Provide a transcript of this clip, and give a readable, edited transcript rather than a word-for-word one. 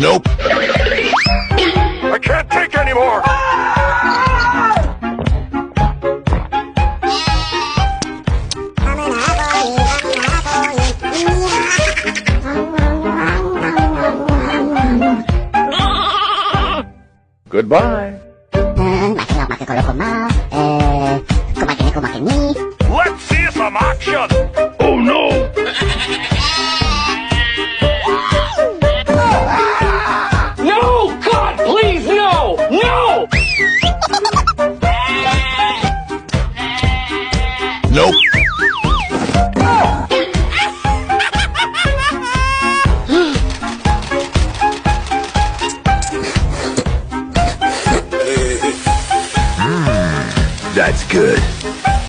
Nope. I can't take anymore! Goodbye. Let's see some action! Oh no! No! God, please, no! No! Nope.